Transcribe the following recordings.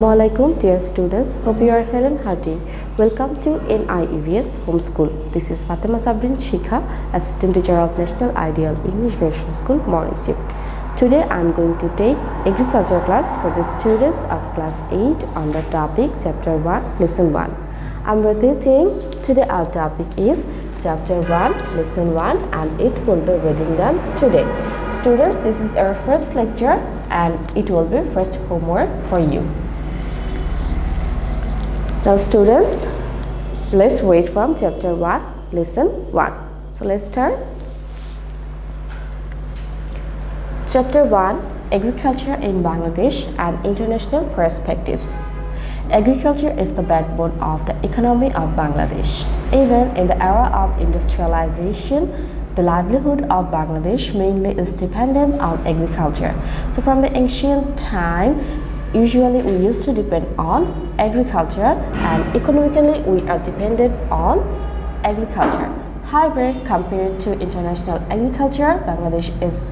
Assalamualaikum dear students, hope you are well and hearty. Welcome to NIEVS Homeschool. This is Fatema Sabrin Shikha, Assistant Teacher of National Ideal English Version School Morning Shift. Today I am going to take agriculture class for the students of class 8 on the topic Chapter 1, Lesson 1. I am repeating, today our topic is Chapter 1, Lesson 1 and it will be reading done today. Students, this is our first lecture and it will be first homework for you. Now students, let's read from Chapter 1, Lesson 1. So let's start. Chapter 1, Agriculture in Bangladesh and International Perspectives. Agriculture is the backbone of the economy of Bangladesh. Even in the era of industrialization, the livelihood of Bangladesh mainly is dependent on agriculture. So from the ancient time, usually we used to depend on agriculture and economically we are dependent on agriculture. However, compared to international agriculture, Bangladesh is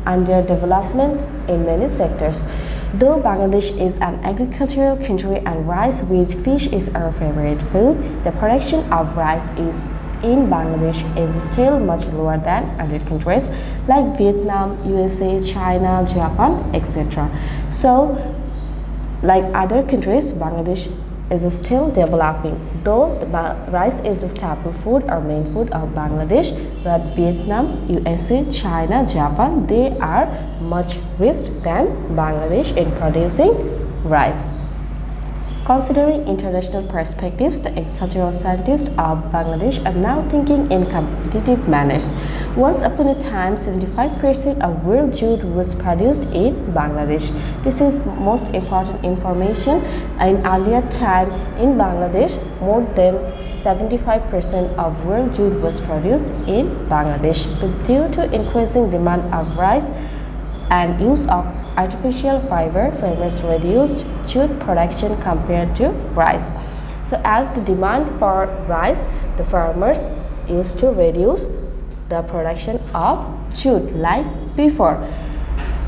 under development in many sectors. Though Bangladesh is an agricultural country and rice with fish is our favorite food, the production of rice in Bangladesh is still much lower than other countries like Vietnam, USA, China, Japan, etc. So, like other countries, Bangladesh is still developing. Though the rice is the staple food or main food of Bangladesh, but Vietnam, USA, China, Japan, they are much rich than Bangladesh in producing rice. Considering international perspectives, the agricultural scientists of Bangladesh are now thinking in competitive manners. Once upon a time, 75% of world jute was produced in Bangladesh. This is most important information. In earlier time in Bangladesh, more than 75% of world jute was produced in Bangladesh. But due to increasing demand of rice and use of artificial fiber, farmers reduced jute production compared to rice. So as the demand for rice, the farmers used to reduce the production of jute like before.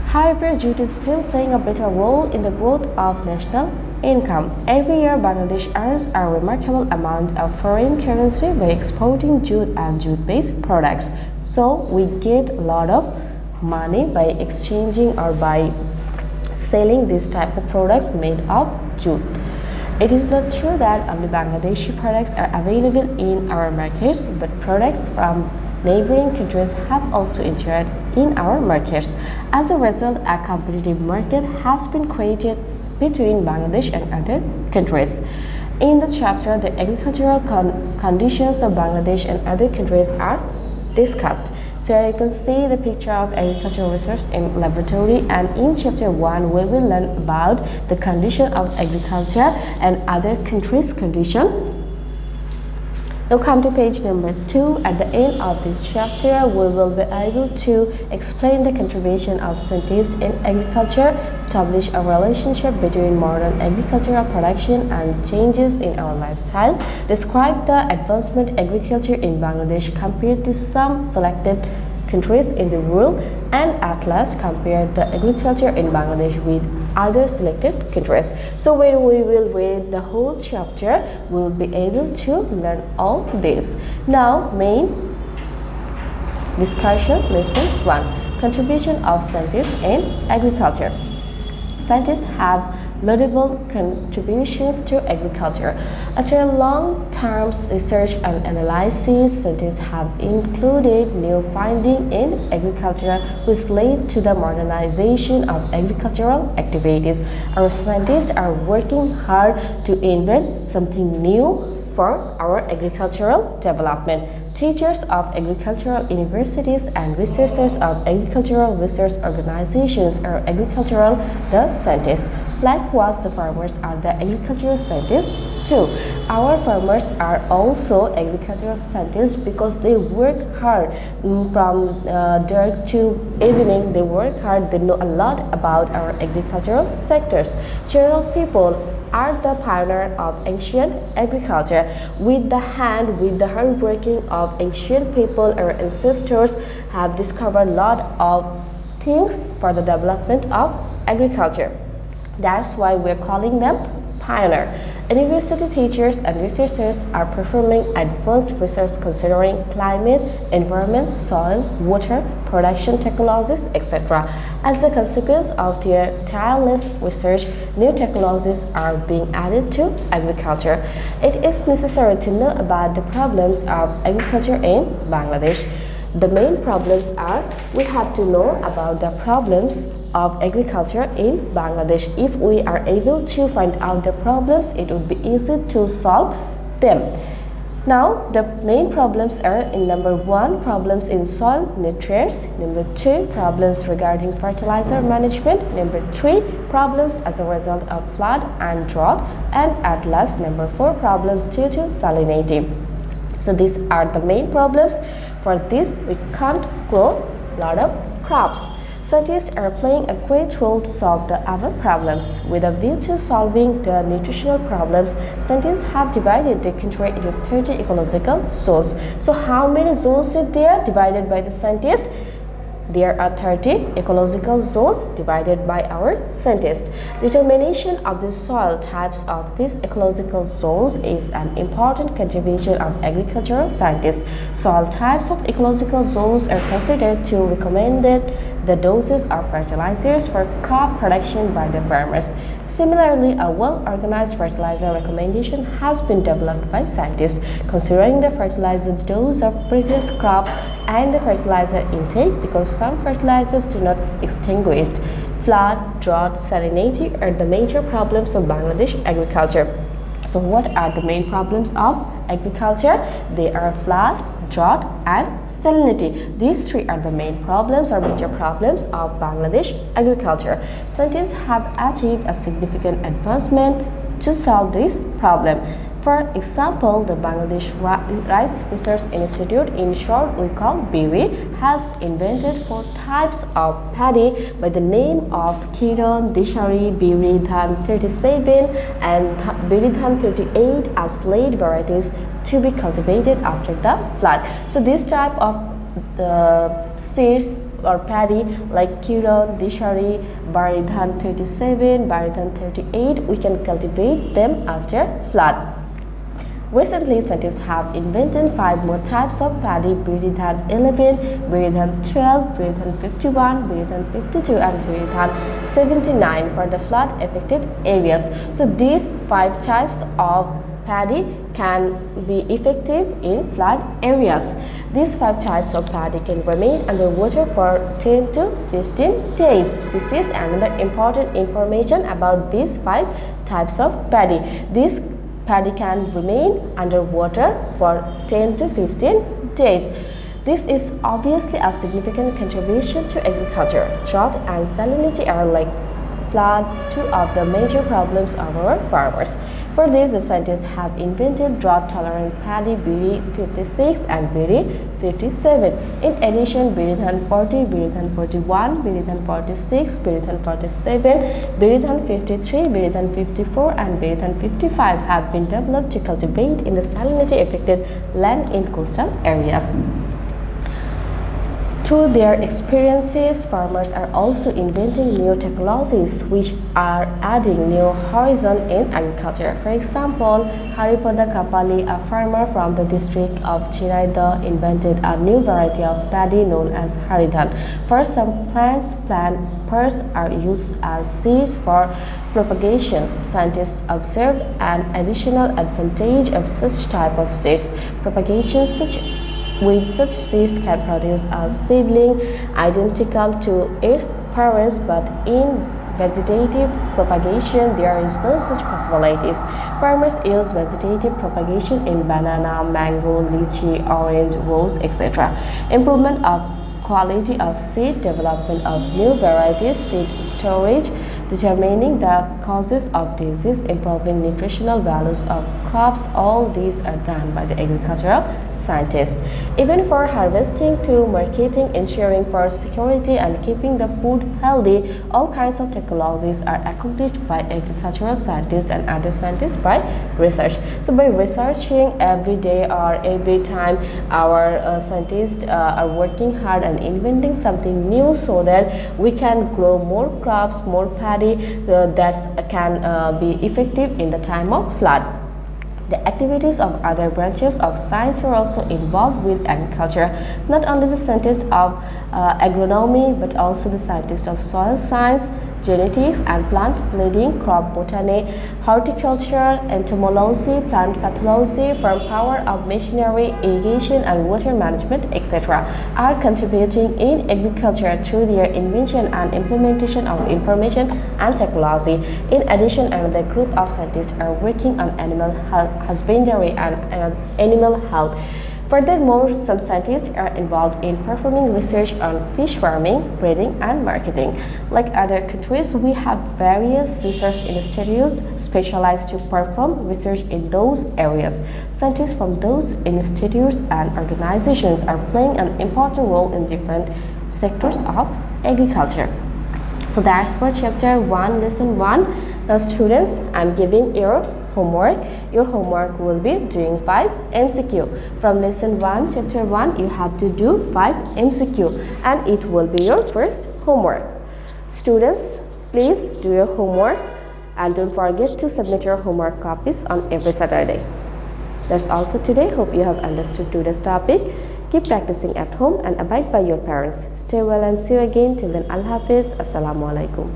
However, jute is still playing a better role in the growth of national income. Every year, Bangladesh earns a remarkable amount of foreign currency by exporting jute and jute-based products. So we get a lot of money by exchanging or by selling this type of products made of jute. It is not true that only Bangladeshi products are available in our markets, but products from neighboring countries have also entered in our markets. As a result, a competitive market has been created between Bangladesh and other countries. In the chapter, the agricultural conditions of Bangladesh and other countries are discussed. So here you can see the picture of agricultural research in laboratory, and in Chapter 1 we will learn about the condition of agriculture and other countries' condition. Now come to page number 2. At the end of this chapter, we will be able to explain the contribution of scientists in agriculture, establish a relationship between modern agricultural production and changes in our lifestyle, describe the advancement of agriculture in Bangladesh compared to some selected countries in the world, and at last compare the agriculture in Bangladesh with other selected countries. So when we will read the whole chapter, we will be able to learn all this. Now, main discussion, Lesson 1, Contribution of Scientists in Agriculture. Scientists have laudable contributions to agriculture. After a long-term research and analysis, scientists have included new findings in agriculture which led to the modernization of agricultural activities. Our scientists are working hard to invent something new for our agricultural development. Teachers of agricultural universities and researchers of agricultural research organizations are agricultural the scientists. Likewise, the farmers are the agricultural scientists too. Our farmers are also agricultural scientists because they work hard from dark to evening. They work hard. They know a lot about our agricultural sectors. General people are the pioneer of ancient agriculture. With the hard working of ancient people, our ancestors have discovered a lot of things for the development of agriculture. That's why we're calling them pioneer. University teachers and researchers are performing advanced research considering climate, environment, soil, water, production technologies, etc. As a consequence of their tireless research, new technologies are being added to agriculture. It is necessary to know about the problems of agriculture in Bangladesh. The main problems are, we have to know about the problems of agriculture in Bangladesh. If we are able to find out the problems, it would be easy to solve them. Now, the main problems are in number 1, problems in soil nutrients, number 2, problems regarding fertilizer management, number 3, problems as a result of flood and drought, and at last, number 4, problems due to salinity. So these are the main problems. For this, we can't grow a lot of crops. Scientists are playing a great role to solve the above problems. With a view to solving the nutritional problems, scientists have divided the country into 30 ecological zones. So how many zones are there divided by the scientists? There are 30 ecological zones divided by our scientists. Determination of the soil types of these ecological zones is an important contribution of agricultural scientists. Soil types of ecological zones are considered to recommend the doses of fertilizers for crop production by the farmers. Similarly, a well-organized fertilizer recommendation has been developed by scientists, considering the fertilizer dose of previous crops and the fertilizer intake, because some fertilizers do not extinguish. Flood, drought, salinity are the major problems of Bangladesh agriculture. So what are the main problems of agriculture? They are flood, drought, and salinity. These three are the main problems or major problems of Bangladesh agriculture. Scientists have achieved a significant advancement to solve this problem. For example, the Bangladesh Rice Research Institute, in short we call BRI, has invented 4 types of paddy by the name of Kiran, Dishari, Biri Dhan 37 and Biri Dhan 38 as late varieties to be cultivated after the flood. So this type of seeds or paddy like Kiran, Dishari, Biri Dhan 37, Biri Dhan 38, we can cultivate them after flood. Recently, scientists have invented 5 more types of paddy: Biri Dhan 11, Biri Dhan 12, Biri Dhan 51, Biri Dhan 52, and Biri Dhan 79 for the flood-affected areas. So these 5 types of paddy can be effective in flood areas. These 5 types of paddy can remain underwater for 10 to 15 days. This is another important information about these 5 types of paddy. This paddy can remain underwater for 10 to 15 days. This is obviously a significant contribution to agriculture. Drought and salinity are like flood, 2 of the major problems of our farmers. For this, the scientists have invented drought-tolerant paddy Biri 56 and Biri 57. In addition, Biri Dhan 40, Biri Dhan 41, Biri Dhan 46, Biri Dhan 47, Biri Dhan 53, Biri Dhan 54, and Biri Dhan 55 have been developed to cultivate in the salinity-affected land in coastal areas. Through their experiences, farmers are also inventing new technologies which are adding new horizon in agriculture. For example, Haripada Kapali, a farmer from the district of Chiraida, invented a new variety of paddy known as Haridhan. For some plants, plant purs are used as seeds for propagation. Scientists observed an additional advantage of such type of seeds. Propagation with such seeds can produce a seedling identical to its parents, but in vegetative propagation there is no such possibilities. Farmers use vegetative propagation in banana, mango, lychee, orange, rose, etc. Improvement of quality of seed, development of new varieties, seed storage, determining the causes of disease, improving nutritional values of crops, all these are done by the agricultural scientists. Even for harvesting to marketing, ensuring for security and keeping the food healthy, all kinds of technologies are accomplished by agricultural scientists and other scientists by research. So by researching every day or every time, our scientists are working hard and inventing something new so that we can grow more crops, more paddy, ready that can be effective in the time of flood. The activities of other branches of science are also involved with agriculture, not only the scientists of agronomy but also the scientists of soil science, genetics and plant breeding, crop botany, horticulture, entomology, plant pathology, farm power of machinery, irrigation and water management, etc. are contributing in agriculture through their invention and implementation of information and technology. In addition, another group of scientists are working on animal husbandry and animal health. Furthermore, some scientists are involved in performing research on fish farming, breeding, and marketing. Like other countries, we have various research institutes specialized to perform research in those areas. Scientists from those institutes and organizations are playing an important role in different sectors of agriculture. So that's for Chapter 1, Lesson 1. Now students, I'm giving your homework. Your homework will be doing 5 MCQ. From Lesson 1, Chapter 1, you have to do 5 MCQ and it will be your first homework. Students, please do your homework and don't forget to submit your homework copies on every Saturday. That's all for today. Hope you have understood today's topic. Keep practicing at home and abide by your parents. Stay well and see you again. Till then, Allah Hafiz. Assalamu alaikum.